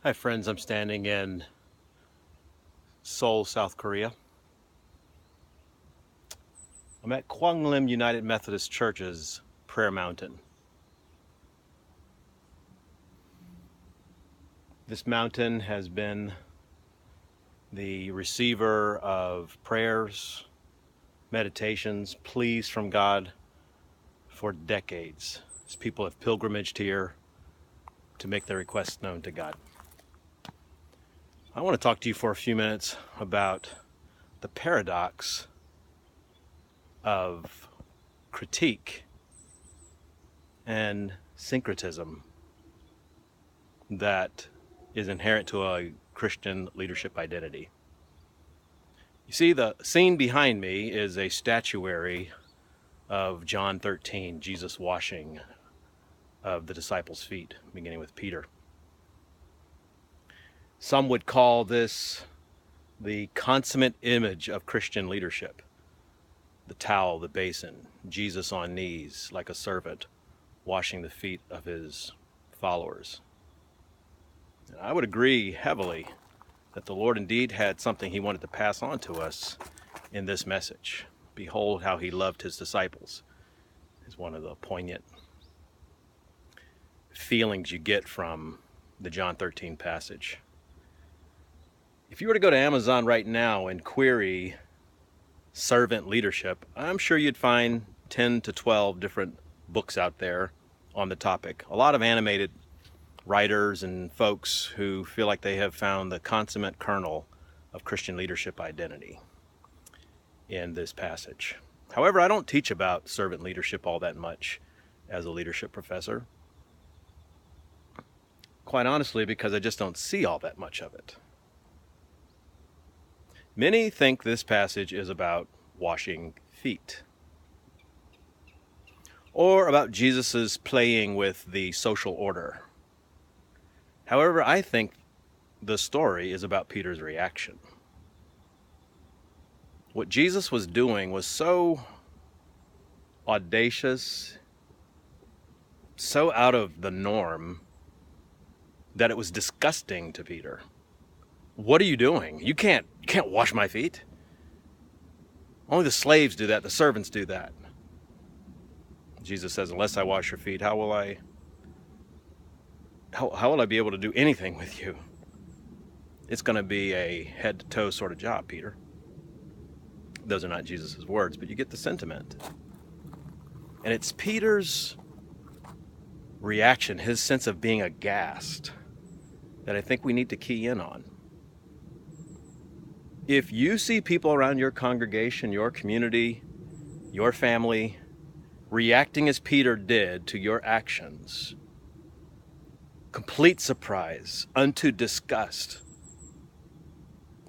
Hi friends, I'm standing in Seoul, South Korea. I'm at Kwanglim United Methodist Church's prayer mountain. This mountain has been the receiver of prayers, meditations, pleas from God for decades, as people have pilgrimaged here to make their requests known to God. I want to talk to you for a few minutes about the paradox of critique and syncretism that is inherent to a Christian leadership identity. You see, the scene behind me is a statuary of John 13, Jesus washing of the disciples' feet, beginning with Peter. Some would call this the consummate image of Christian leadership. The towel, the basin, Jesus on knees like a servant, washing the feet of his followers. And I would agree heavily that the Lord indeed had something he wanted to pass on to us in this message. Behold how he loved his disciples is one of the poignant feelings you get from the John 13 passage. If you were to go to Amazon right now and query servant leadership, I'm sure you'd find 10 to 12 different books out there on the topic. A lot of animated writers and folks who feel like they have found the consummate kernel of Christian leadership identity in this passage. However, I don't teach about servant leadership all that much as a leadership professor. Quite honestly, because I just don't see all that much of it. Many think this passage is about washing feet, or about Jesus's playing with the social order. However, I think the story is about Peter's reaction. What Jesus was doing was so audacious, so out of the norm, that it was disgusting to Peter. What are you doing? You can't wash my feet. Only the slaves do that, the servants do that. Jesus says, unless I wash your feet, how will I be able to do anything with you? It's going to be a head to toe sort of job, Peter. Those are not Jesus' words, but you get the sentiment. And it's Peter's reaction, his sense of being aghast, that I think we need to key in on. If you see people around your congregation, your community, your family, reacting as Peter did to your actions, complete surprise, unto disgust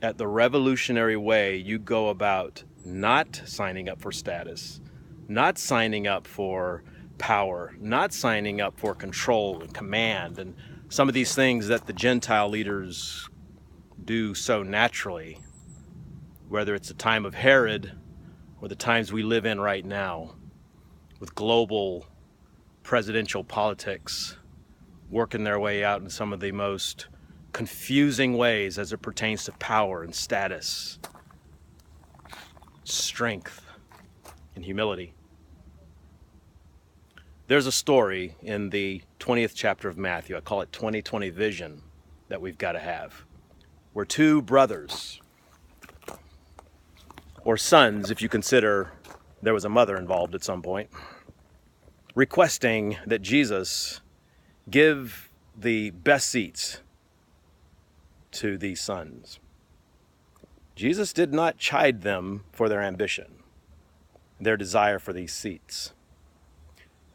at the revolutionary way you go about not signing up for status, not signing up for power, not signing up for control and command, and some of these things that the Gentile leaders do so naturally, whether it's the time of Herod or the times we live in right now with global presidential politics working their way out in some of the most confusing ways as it pertains to power and status, strength and humility. There's a story in the 20th chapter of Matthew, I call it 2020 vision, that we've got to have, where two brothers, or sons if you consider there was a mother involved at some point, requesting that Jesus give the best seats to these sons. Jesus did not chide them for their ambition, their desire for these seats.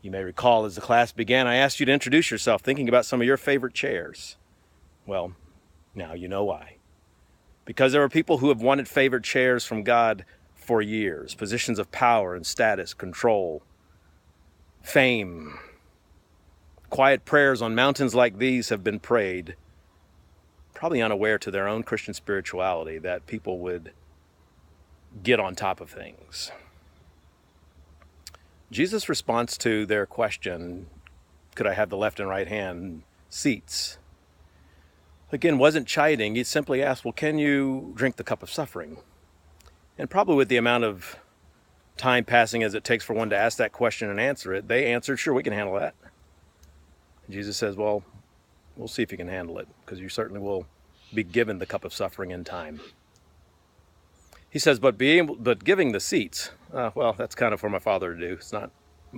You may recall as the class began, I asked you to introduce yourself thinking about some of your favorite chairs. Well, now you know why. Because there are people who have wanted favored chairs from God for years, positions of power and status, control, fame. Quiet prayers on mountains like these have been prayed, probably unaware to their own Christian spirituality, that people would get on top of things. Jesus' response to their question, could I have the left and right hand seats, again, wasn't chiding. He simply asked, well, can you drink the cup of suffering? And probably with the amount of time passing as it takes for one to ask that question and answer it, they answered, sure, we can handle that. And Jesus says, well, we'll see if you can handle it, because you certainly will be given the cup of suffering in time. He says, but giving the seats, well, that's kind of for my Father to do. It's not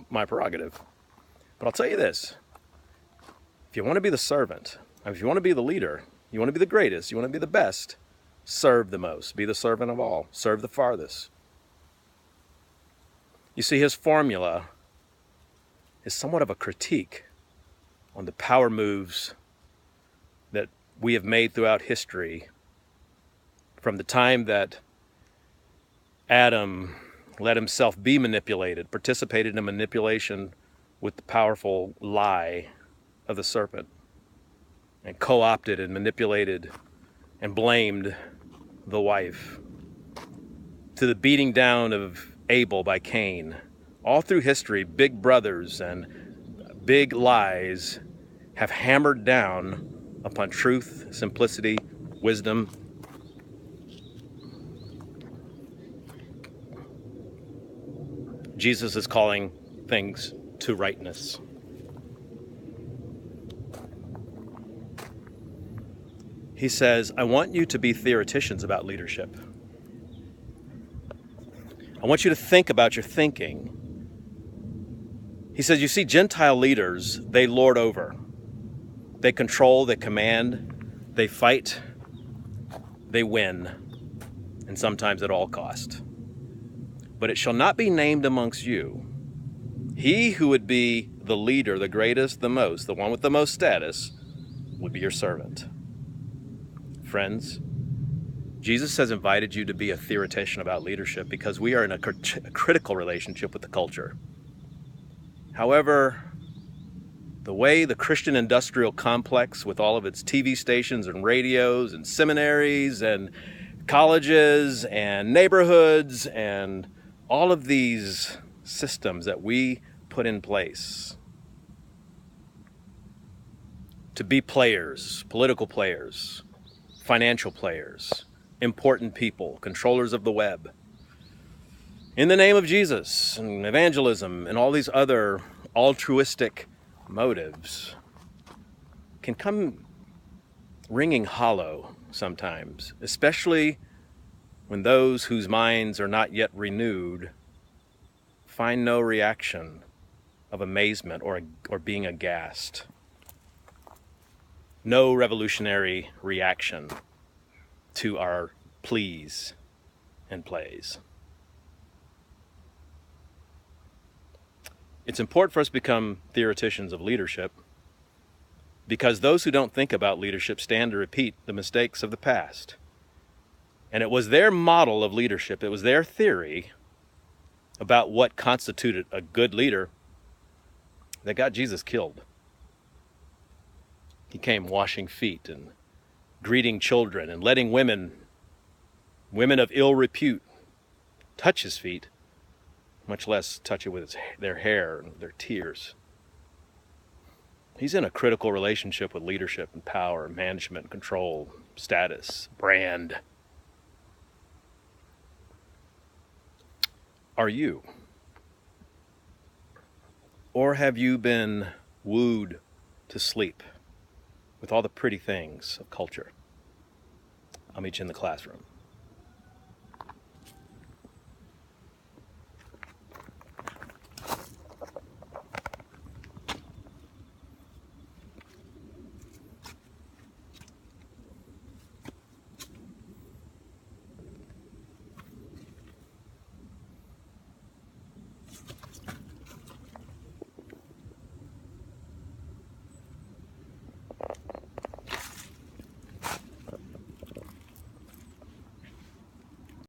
my prerogative. But I'll tell you this. If you want to be the servant, if you want to be the leader, you want to be the greatest, you want to be the best, serve the most. Be the servant of all. Serve the farthest. You see, his formula is somewhat of a critique on the power moves that we have made throughout history from the time that Adam let himself be manipulated, participated in manipulation with the powerful lie of the serpent, and co-opted and manipulated and blamed the wife, to the beating down of Abel by Cain. All through history, big brothers and big lies have hammered down upon truth, simplicity, wisdom. Jesus is calling things to rightness. He says, I want you to be theoreticians about leadership. I want you to think about your thinking. He says, you see, Gentile leaders, they lord over. They control, they command, they fight, they win, and sometimes at all cost. But it shall not be named amongst you. He who would be the leader, the greatest, the most, the one with the most status, would be your servant. Friends, Jesus has invited you to be a theoretician about leadership because we are in a critical relationship with the culture. However, the way the Christian industrial complex, with all of its TV stations and radios and seminaries and colleges and neighborhoods and all of these systems that we put in place to be players, political players, financial players, important people, controllers of the web, in the name of Jesus and evangelism and all these other altruistic motives, can come ringing hollow sometimes, especially when those whose minds are not yet renewed find no reaction of amazement or being aghast. No revolutionary reaction to our pleas and plays. It's important for us to become theoreticians of leadership because those who don't think about leadership stand to repeat the mistakes of the past. And it was their model of leadership, it was their theory about what constituted a good leader that got Jesus killed. He came washing feet and greeting children and letting women of ill repute, touch his feet, much less touch it with their hair and their tears. He's in a critical relationship with leadership and power, management, control, status, brand. Are you? Or have you been wooed to sleep with all the pretty things of culture? I'll meet you in the classroom.